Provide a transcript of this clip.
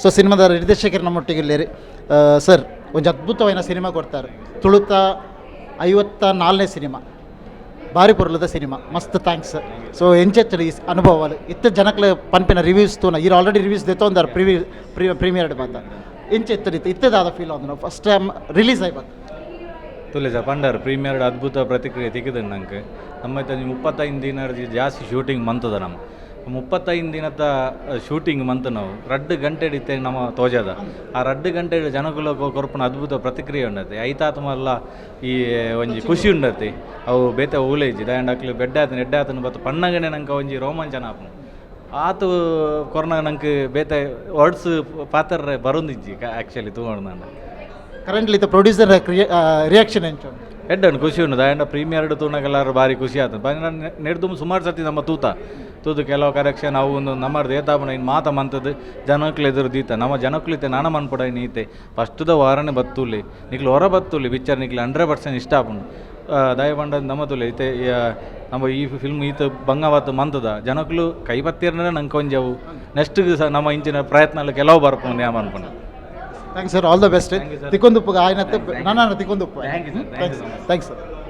so ಸಿನಿಮಾದ ನಿರ್ದೇಶಕರು ನಮ್ಮೊಟ್ಟಿಗೆ ಇಲ್ಲೇರಿ ಸರ್ ಒಂದು ಅದ್ಭುತವಾದ ಸಿನಿಮಾ ಕೊಡ್ತಾರೆ ತುಳುತ 54ನೇ ಸಿನಿಮಾ ಭಾರಿ ಪೊರ್ಲದ ಸಿನಿಮಾ ಮಸ್ತ್ ಥ್ಯಾಂಕ್ಸ್ ಸೊ ಎಂಚೆಚ್ಚಲು ಈ ಅನುಭವಾలు ಇತ್ತ ಜನಕ್ಲೆ ಪನ್ಪಿನ ರಿವ್ಯೂಸ್ ತೂನ ಈರು ಆಲ್ರೆಡಿ ರಿವ್ಯೂಸ್ ದೆತ್ತೊಂದಾರ ಪ್ರೀಮಿಯರ್ಡ್ ಮಾತ ಎಂಚೆತ್ತರಿತ್ತು ಇತ್ತದಾದ ಫೀಲ್ ಆದ ಫಸ್ಟ್ ಟೈಮ್ ರಿಲೀಸ್ ಆಗಿ ಬಂತು ತುಲೆ ಸರ್ ಪಂಡರ್ ಪ್ರೀಮಿಯರ್ಡ್ ಅದ್ಭುತ ಪ್ರತಿಕ್ರಿಯೆ ತೆಗೆದು ನಂಗೆ ನಮ್ಮ 35 ದಿನ ಜಾಸ್ತಿ ಶೂಟಿಂಗ್ ಮಂತದ ನಮ್ಮ 35 ದಿನದ ಶೂಟಿಂಗ್ ಮಂತ್ ನಾವು 2 ಗಂಟೆ ಹಿಡಿತೆ ನಮ್ಮ ತೋಜದ ಆ 2 ಗಂಟೆ ಜನಗಳು ಕೊರ್ಪನ ಅದ್ಭುತ ಪ್ರತಿಕ್ರಿಯೆ ಉಂಡತೆ ಐತಾತ್ಮಲ್ಲ ಈ ಒಂಜಿ ಖುಷಿ ಉಂಡತೆ ಅವು ಬೇತೆ ಊಲೇಜಿ ದಾಂಡ್ ಅಕ್ಲು ಬೆಡ್ಡ ಆತನ ಎಡ್ಡೆ ಆತನ ಬತ್ತು ಪಣ್ಣಗನೆ ನಂಗೆ ಒಂಜಿ ರೋಮಾಂಚನ ಆಪನು ಆತು ಕೊರೋನಾ ನಂಗೆ ಬೇತೆ ವರ್ಡ್ಸ್ ಪಾತ್ರ ಬರೋದಿಜ್ಜಿ ಆ್ಯಕ್ಚುಲಿ ತಗೊಂಡು ನಾನು ಕರೆಂಟ್ಲಿ ದ ಪ್ರೊಡ್ಯೂಸರ್ ರಿಯಾಕ್ಷನ್ ಎಂಚು ಎಡ್ಡನ್ನು ಖುಷಿ ಉಂಟು ದಾಂಡ ಪ್ರೀಮಿಯರ್ಡ್ ತೂನಾಗೆಲ್ಲರೂ ಭಾರಿ ಖುಷಿ ಆಯ್ತು ನೆಡ್ದು ಸುಮಾರು ಸರ್ತಿ ನಮ್ಮ ತೂತು ಕೆಲವು ಕರೆಕ್ಷನ್ ಅವು ಒಂದು ನಮ್ಮದು ಏತಾಪನ ಇನ್ನು ಮಾತ ಮಂತದ್ದು ಜನಕ್ಲು ಎದುರು ದೀತ ನಮ್ಮ ಜನಕ್ಲಿತೆ ನಾನ ಮನ್ಪಡ ನೀತೆ ಫಸ್ಟ್ದ ವಾರನೇ ಬತ್ತುಲಿ ನಿಕ್ಲು ಹೊರ ಬತ್ತುಲಿ ಪಿಕ್ಚರ್ ನಿಕ್ಲು 100% ಇಷ್ಟ ಆಪುಂಡು ದಯಪಂಡ ನಮ್ಮ ತುಲೆ ಐತೆ ನಮ್ಮ ಈ ಫಿಲ್ಮ್ ಈತ ಬಂಗವತ್ತು ಮಂತದ ಜನಕ್ಲು ಕೈ ಬತ್ತಿರನೇ ನಂಗೆ ಕೊಂಜವು ನೆಕ್ಸ್ಟ್ ಸಹ ನಮ್ಮ ಇಂಚಿನ ಪ್ರಯತ್ನ ಕೆಲವು ಬರ್ಕೊಂಡು ಯಾವ ಅನ್ಕೊಂಡು thanks sir all the best ತಿಕ್ಕೊಂದುಪ್ಪು ಆಯ್ನತ್ತೆ ನಾನು ತಿಕ್ಕೊಂದುಪ್ಪು ಥ್ಯಾಂಕ್ಸ್ ಸರ್